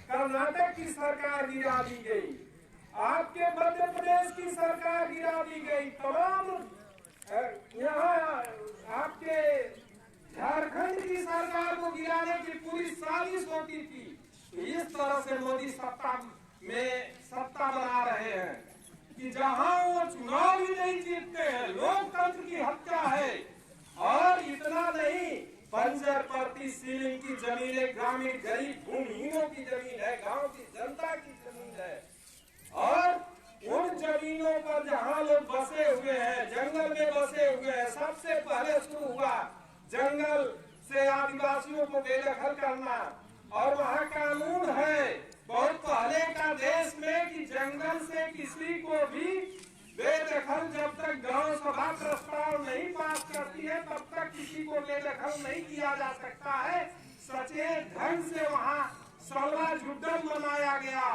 कर्नाटक की सरकार गिरा दी गई, आपके मध्य प्रदेश की सरकार गिरा दी गई, तमाम यहाँ आपके झारखंड की सरकार को गिराने की पूरी साजिश होती थी। इस तरह से मोदी सत्ता बना रहे हैं कि जहां वो चुनाव ही नहीं जीतते हैं, लोकतंत्र की हत्या है। और इतना नहीं, बंजर पड़ती सीलिंग की जमीनें ग्रामीण गरीब भूमिहीनों की जमीन है, गांव की जनता की जमीन है। और उन जमीनों पर जहां लोग बसे हुए हैं, जंगल में बसे हुए हैं, सबसे पहले शुरू हुआ जंगल से आदिवासियों को बेदखल करना। और वहाँ कानून है बहुत पहले का देश में कि जंगल से किसी को भी बेदखल, जब तक गांव सभा प्रस्ताव नहीं पास करती है तब तक किसी को बेदखल नहीं किया जा सकता है। सचेत ढंग से वहाँ सलवा जुड्डम बनाया गया,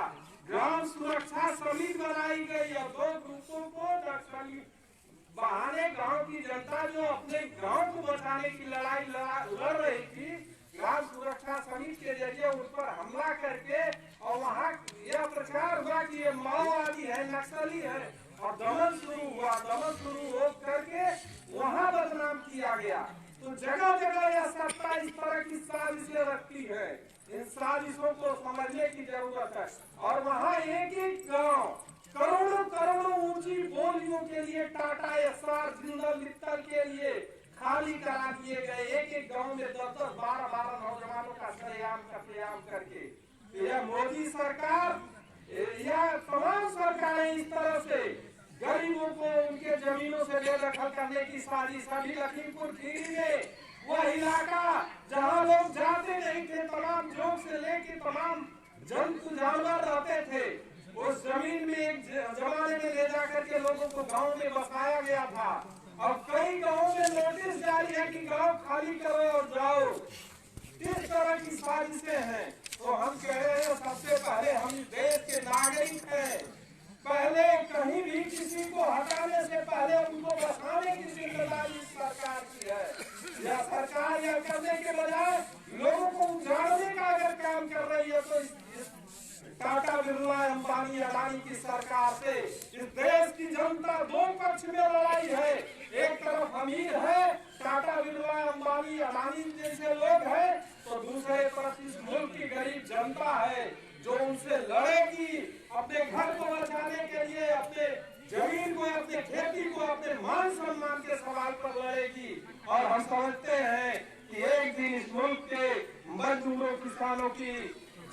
ग्राम सुरक्षा समिति बनाई गई और 2 ग्रुपों को नक्सली बहाने गांव की जनता जो अपने गांव को बचाने की लड़ाई लड़ रही थी, ग्राम सुरक्षा समिति के जरिए उन पर हमला करके और वहाँ यह प्रचार हुआ कि ये माओवादी है, नक्सली है, और दमन शुरू हो करके वहाँ बदनाम किया गया। तो जगह जगह यह सत्ता इस तरह की साजिशें रखती है, इन साजिशों को समझने की जरूरत है। और वहाँ एक एक गाँव करोड़ों ऊंची बोलियों के लिए टाटा एस्सार जिंदल मित्तल के लिए खाली करा दिए गए। एक एक गांव में 10-10, 12-12 नौजवानों का कत्लेआम करके। यह मोदी सरकार या तमाम सरकारें इस तरह से गरीबों को उनके जमीनों से बेदखल करने की साजिश। अभी लखीमपुर खीरी में वह इलाका जहां लोग जाते नहीं थे, तमाम जोग से लेके तमाम जंतु जानवर रहते थे, उस जमीन में एक जमाने में ले जाकर के लोगों को गांव में बसाया गया था। अब कई गांवों में नोटिस जारी है कि गांव खाली करो और जाओ। इस तरह की साजिशें हैं। तो हम कह रहे हैं सबसे पहले हम देश के नागरिक हैं, पहले कहीं भी किसी को हटाने से पहले उनको बसाने की जिम्मेदारी सरकार की है। यह सरकार यह करने के बजाय लोगों को उजाड़ने का अगर काम कर रही है तो टाटा बिरला अंबानी अडानी की सरकार से इस देश की जनता 2 पक्ष में लड़ाई है। एक तरफ अमीर है, टाटा बिरला अंबानी अडानी जैसे लोग हैं, तो दूसरे तरफ इस मुल्क की गरीब जनता है जो उनसे लड़ेगी, अपने घर को बचाने के लिए, अपने जमीन को, अपने खेती को, अपने मान सम्मान के सवाल पर लड़ेगी। और हम समझते हैं कि एक दिन इस मुल्क के मजदूरों किसानों की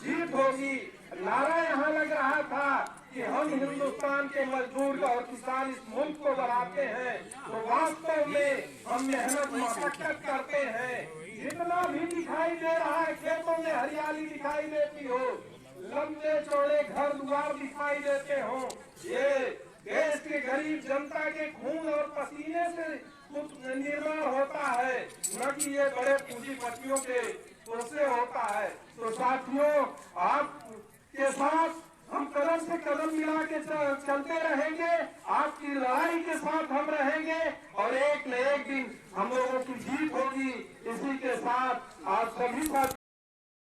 जीत होगी। नारा यहाँ लग रहा था कि हम हिंदुस्तान के मजदूर और किसान इस मुल्क को बनाते हैं, तो वास्तव में हम मेहनत मशक्कत करते हैं। जितना भी दिखाई दे रहा है, खेतों में हरियाली दिखाई देती हो, लंबे चौड़े घर द्वार दिखाई देते हो, ये देश के गरीब जनता के खून और पसीने से निर्माण होता है, न कि ये बड़े पूंजीपतियों के उससे होता है। तो साथियों, आपके साथ हम कदम से कदम मिला के चलते रहेंगे, आपकी लड़ाई के साथ हम रहेंगे और एक न एक दिन हम लोगों की जीत होगी। इसी के साथ आप सभी साथ